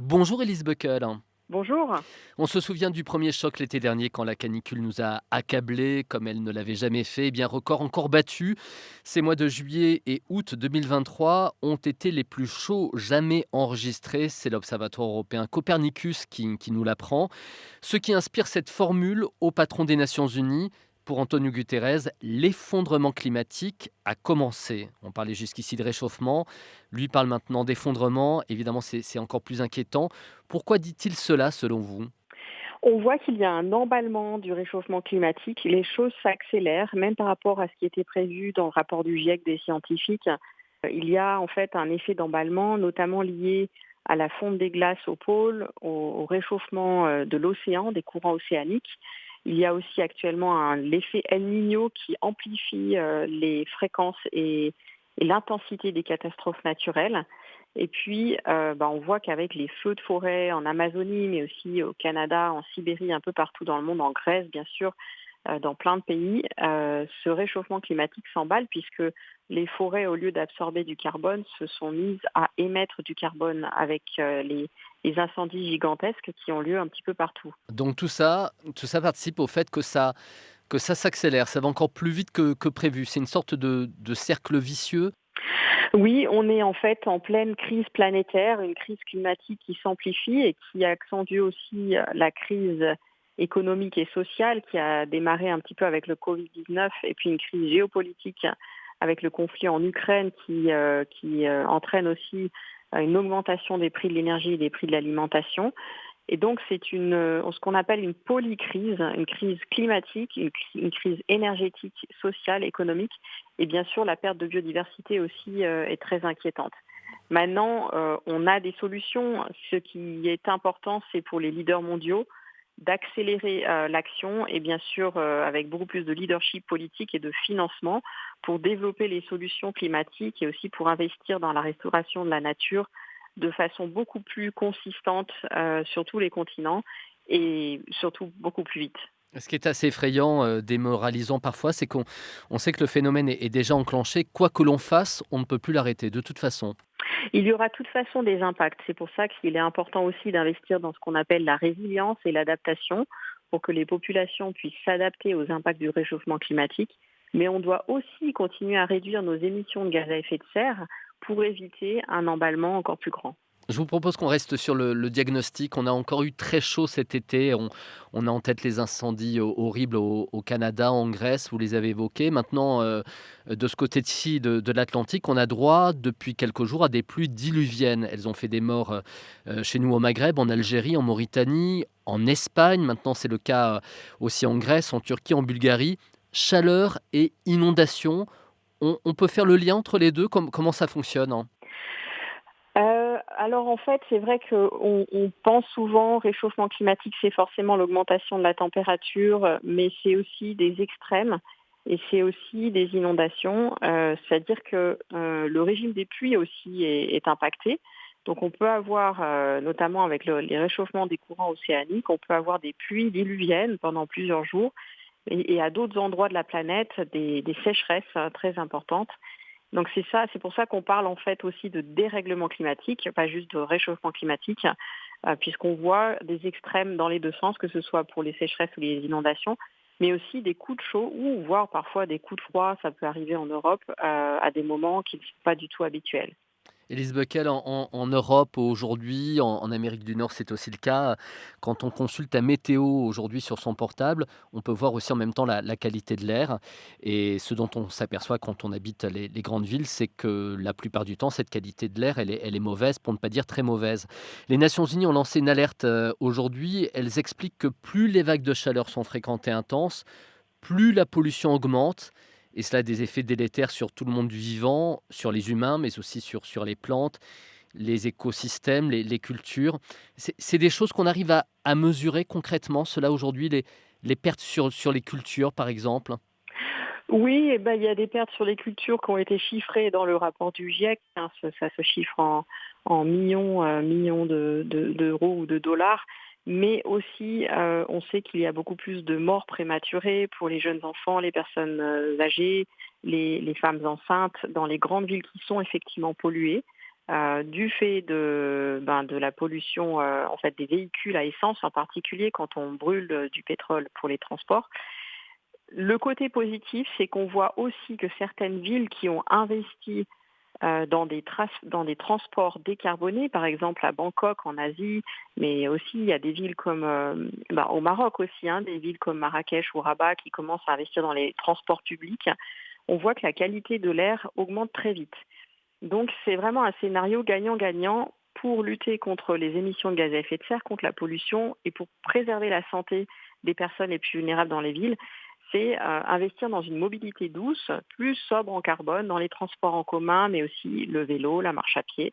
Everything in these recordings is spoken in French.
Bonjour Elise Buckel. Bonjour. On se souvient du premier choc l'été dernier quand la canicule nous a accablés comme elle ne l'avait jamais fait. Eh bien, record encore battu. Ces mois de juillet et août 2023 ont été les plus chauds jamais enregistrés. C'est l'Observatoire européen Copernicus qui nous l'apprend. Ce qui inspire cette formule au patron des Nations Unies. Pour Antonio Guterres, l'effondrement climatique a commencé. On parlait jusqu'ici de réchauffement. Lui parle maintenant d'effondrement. Évidemment, c'est encore plus inquiétant. Pourquoi dit-il cela selon vous? On voit qu'il y a un emballement du réchauffement climatique. Les choses s'accélèrent, même par rapport à ce qui était prévu dans le rapport du GIEC des scientifiques. Il y a en fait un effet d'emballement, notamment lié à la fonte des glaces au pôle, au réchauffement de l'océan, des courants océaniques. Il y a aussi actuellement l'effet El Niño qui amplifie les fréquences et l'intensité des catastrophes naturelles. Et puis, on voit qu'avec les feux de forêt en Amazonie, mais aussi au Canada, en Sibérie, un peu partout dans le monde, en Grèce, bien sûr, dans plein de pays, ce réchauffement climatique s'emballe puisque les forêts, au lieu d'absorber du carbone, se sont mises à émettre du carbone avec les incendies gigantesques qui ont lieu un petit peu partout. Donc tout ça participe au fait que ça s'accélère, ça va encore plus vite que prévu. C'est une sorte de cercle vicieux. Oui, on est en fait en pleine crise planétaire, une crise climatique qui s'amplifie et qui accentue aussi la crise économique et sociale qui a démarré un petit peu avec le Covid-19 et puis une crise géopolitique avec le conflit en Ukraine qui entraîne aussi une augmentation des prix de l'énergie et des prix de l'alimentation. Et donc, c'est ce qu'on appelle une polycrise, une crise climatique, une crise énergétique, sociale, économique. Et bien sûr, la perte de biodiversité aussi est très inquiétante. Maintenant, on a des solutions. Ce qui est important, c'est pour les leaders mondiaux d'accélérer l'action et bien sûr avec beaucoup plus de leadership politique et de financement pour développer les solutions climatiques et aussi pour investir dans la restauration de la nature de façon beaucoup plus consistante sur tous les continents et surtout beaucoup plus vite. Ce qui est assez effrayant, démoralisant parfois, c'est qu'on sait que le phénomène est déjà enclenché. Quoi que l'on fasse, on ne peut plus l'arrêter de toute façon. Il y aura de toute façon des impacts. C'est pour ça qu'il est important aussi d'investir dans ce qu'on appelle la résilience et l'adaptation pour que les populations puissent s'adapter aux impacts du réchauffement climatique. Mais on doit aussi continuer à réduire nos émissions de gaz à effet de serre pour éviter un emballement encore plus grand. Je vous propose qu'on reste sur le diagnostic. On a encore eu très chaud cet été. On a en tête les incendies horribles au Canada, en Grèce, vous les avez évoqués. Maintenant, de ce côté-ci de l'Atlantique, on a droit depuis quelques jours à des pluies diluviennes. Elles ont fait des morts chez nous au Maghreb, en Algérie, en Mauritanie, en Espagne. Maintenant, c'est le cas aussi en Grèce, en Turquie, en Bulgarie. Chaleur et inondation. On peut faire le lien entre les deux. Comment ça fonctionne, hein? Alors en fait, c'est vrai qu'on pense souvent réchauffement climatique, c'est forcément l'augmentation de la température, mais c'est aussi des extrêmes et c'est aussi des inondations. C'est-à-dire que le régime des pluies aussi est impacté. Donc on peut avoir, notamment avec les réchauffements des courants océaniques, on peut avoir des pluies diluviennes pendant plusieurs jours et à d'autres endroits de la planète, des sécheresses très importantes. Donc c'est ça, c'est pour ça qu'on parle en fait aussi de dérèglement climatique, pas juste de réchauffement climatique, puisqu'on voit des extrêmes dans les deux sens, que ce soit pour les sécheresses ou les inondations, mais aussi des coups de chaud ou voire parfois des coups de froid, ça peut arriver en Europe à des moments qui ne sont pas du tout habituels. Élise Beckel, en Europe aujourd'hui, en Amérique du Nord, c'est aussi le cas. Quand on consulte la météo aujourd'hui sur son portable, on peut voir aussi en même temps la qualité de l'air. Et ce dont on s'aperçoit quand on habite les grandes villes, c'est que la plupart du temps, cette qualité de l'air, elle est mauvaise, pour ne pas dire très mauvaise. Les Nations Unies ont lancé une alerte aujourd'hui. Elles expliquent que plus les vagues de chaleur sont fréquentes et intenses, plus la pollution augmente. Et cela a des effets délétères sur tout le monde du vivant, sur les humains, mais aussi sur les plantes, les écosystèmes, les cultures. C'est des choses qu'on arrive à mesurer concrètement, cela aujourd'hui, les pertes sur les cultures, par exemple. Oui, eh ben, il y a des pertes sur les cultures qui ont été chiffrées dans le rapport du GIEC, hein, ça se chiffre en millions, millions d'euros ou de dollars. Mais aussi, on sait qu'il y a beaucoup plus de morts prématurées pour les jeunes enfants, les personnes âgées, les femmes enceintes dans les grandes villes qui sont effectivement polluées. du fait de la pollution, en fait, des véhicules à essence, en particulier quand on brûle, du pétrole pour les transports. Le côté positif, c'est qu'on voit aussi que certaines villes qui ont investi dans des transports décarbonés, par exemple à Bangkok en Asie, mais aussi il y a des villes comme au Maroc aussi, hein, des villes comme Marrakech ou Rabat qui commencent à investir dans les transports publics. On voit que la qualité de l'air augmente très vite. Donc c'est vraiment un scénario gagnant-gagnant pour lutter contre les émissions de gaz à effet de serre, contre la pollution et pour préserver la santé des personnes les plus vulnérables dans les villes. C'est investir dans une mobilité douce, plus sobre en carbone, dans les transports en commun, mais aussi le vélo, la marche à pied.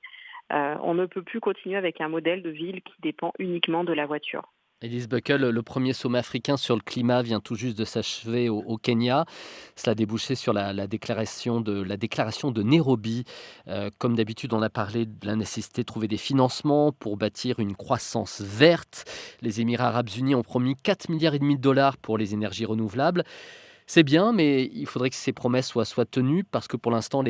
On ne peut plus continuer avec un modèle de ville qui dépend uniquement de la voiture. Elise Buckel, le premier sommet africain sur le climat vient tout juste de s'achever au Kenya. Cela a débouché sur la déclaration de Nairobi. Comme d'habitude, on a parlé de la nécessité de trouver des financements pour bâtir une croissance verte. Les Émirats arabes unis ont promis 4,5 milliards de dollars pour les énergies renouvelables. C'est bien, mais il faudrait que ces promesses soient tenues parce que pour l'instant,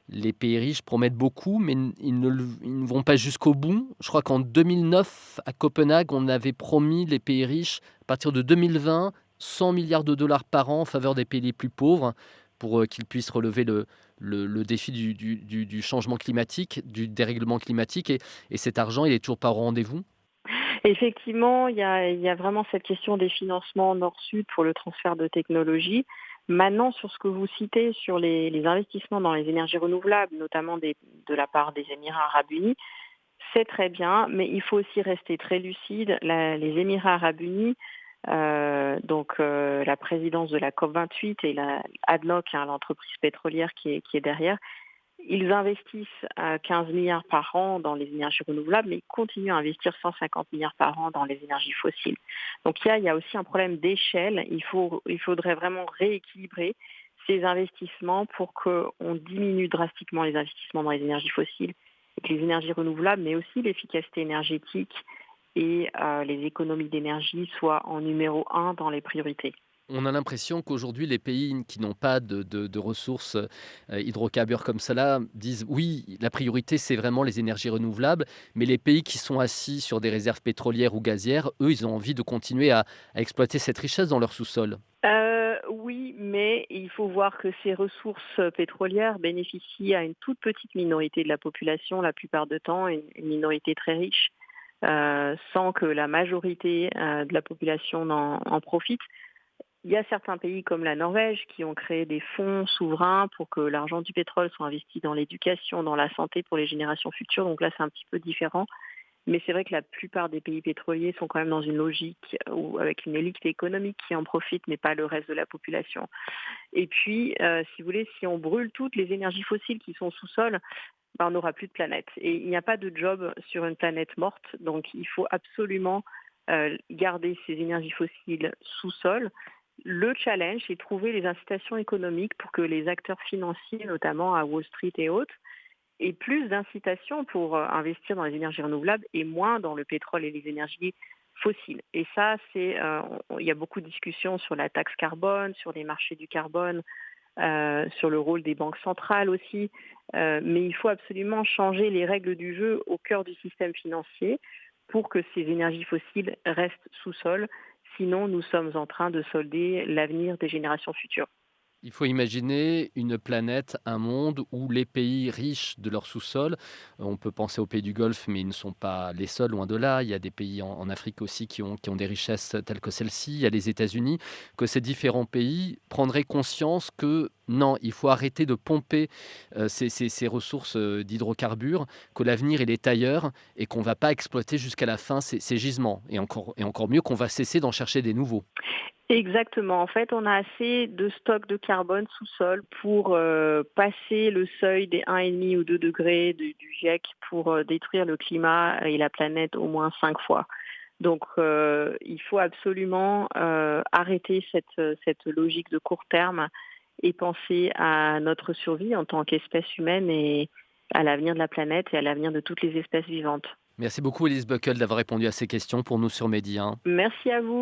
les pays riches promettent beaucoup, mais ils ne vont pas jusqu'au bout. Je crois qu'en 2009, à Copenhague, on avait promis, les pays riches, à partir de 2020, 100 milliards de dollars par an en faveur des pays les plus pauvres pour qu'ils puissent relever le défi du changement climatique, du dérèglement climatique. Et cet argent, il est toujours pas au rendez-vous. Effectivement, il y a vraiment cette question des financements nord-sud pour le transfert de technologie. Maintenant, sur ce que vous citez, sur les investissements dans les énergies renouvelables, notamment de la part des Émirats arabes unis, c'est très bien, mais il faut aussi rester très lucide. Les Émirats arabes unis, la présidence de la COP28 et la ADNOC, hein, l'entreprise pétrolière qui est derrière, ils investissent 15 milliards par an dans les énergies renouvelables, mais ils continuent à investir 150 milliards par an dans les énergies fossiles. Donc il y a aussi un problème d'échelle. Il faudrait vraiment rééquilibrer ces investissements pour qu'on diminue drastiquement les investissements dans les énergies fossiles et que les énergies renouvelables, mais aussi l'efficacité énergétique et les économies d'énergie soient en numéro un dans les priorités. On a l'impression qu'aujourd'hui, les pays qui n'ont pas de ressources hydrocarbures comme cela disent oui, la priorité, c'est vraiment les énergies renouvelables, mais les pays qui sont assis sur des réserves pétrolières ou gazières, eux, ils ont envie de continuer à exploiter cette richesse dans leur sous-sol. Oui, mais il faut voir que ces ressources pétrolières bénéficient à une toute petite minorité de la population, la plupart du temps, une minorité très riche, sans que la majorité de la population en profite. Il y a certains pays comme la Norvège qui ont créé des fonds souverains pour que l'argent du pétrole soit investi dans l'éducation, dans la santé pour les générations futures. Donc là, c'est un petit peu différent. Mais c'est vrai que la plupart des pays pétroliers sont quand même dans une logique avec une élite économique qui en profite, mais pas le reste de la population. Et puis, si vous voulez, si on brûle toutes les énergies fossiles qui sont sous-sol, ben, on n'aura plus de planète. Et il n'y a pas de job sur une planète morte. Donc il faut absolument garder ces énergies fossiles sous-sol. Le challenge, c'est de trouver les incitations économiques pour que les acteurs financiers, notamment à Wall Street et autres, aient plus d'incitations pour investir dans les énergies renouvelables et moins dans le pétrole et les énergies fossiles. Et ça, il y a beaucoup de discussions sur la taxe carbone, sur les marchés du carbone, sur le rôle des banques centrales aussi. Mais il faut absolument changer les règles du jeu au cœur du système financier pour que ces énergies fossiles restent sous sol. Sinon, nous sommes en train de solder l'avenir des générations futures. Il faut imaginer une planète, un monde où les pays riches de leur sous-sol, on peut penser aux pays du Golfe, mais ils ne sont pas les seuls, loin de là. Il y a des pays en Afrique aussi qui ont des richesses telles que celle-ci. Il y a les États-Unis, que ces différents pays prendraient conscience que non, il faut arrêter de pomper ces ressources d'hydrocarbures, que l'avenir il est ailleurs et qu'on ne va pas exploiter jusqu'à la fin ces gisements. Et encore mieux qu'on va cesser d'en chercher des nouveaux. Exactement. En fait, on a assez de stocks de carbone sous-sol pour passer le seuil des 1,5 ou 2 degrés du GIEC pour détruire le climat et la planète au moins 5 fois. Donc, il faut absolument arrêter cette logique de court terme et penser à notre survie en tant qu'espèce humaine et à l'avenir de la planète et à l'avenir de toutes les espèces vivantes. Merci beaucoup Elise Buckel d'avoir répondu à ces questions pour nous sur Medi 1. Merci à vous.